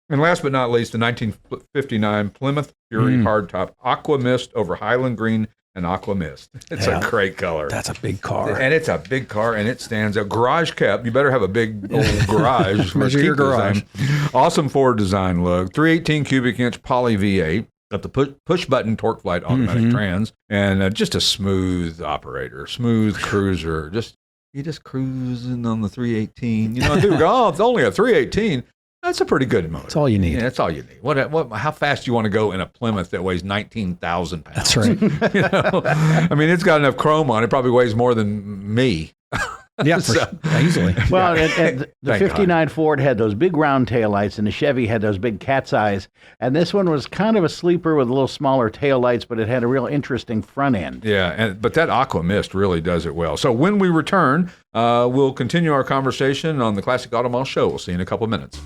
And last but not least, the 1959 Plymouth Fury hardtop Aqua Mist over Highland Green and Aqua Mist. It's a great color. That's a big car. And it's a big car, and it stands out. Garage kept. You better have a big old garage. Measure your garage. Awesome forward design look. 318 cubic inch poly V8. Got the push button torque flight automatic trans, and just a smooth operator, smooth cruiser. You just cruising on the 318. You know, people go, oh, it's only a 318. That's a pretty good motor. That's all you need. Yeah, that's all you need. How fast do you want to go in a Plymouth that weighs 19,000 pounds? That's right. You know? I mean, it's got enough chrome on it. Probably weighs more than me. Yeah, easily. Well, and the 59 Ford had those big round taillights, and the Chevy had those big cat's eyes. And this one was kind of a sleeper with a little smaller taillights, but it had a real interesting front end. Yeah, but that Aqua Mist really does it well. So when we return, we'll continue our conversation on the Classic Automall Show. We'll see you in a couple of minutes.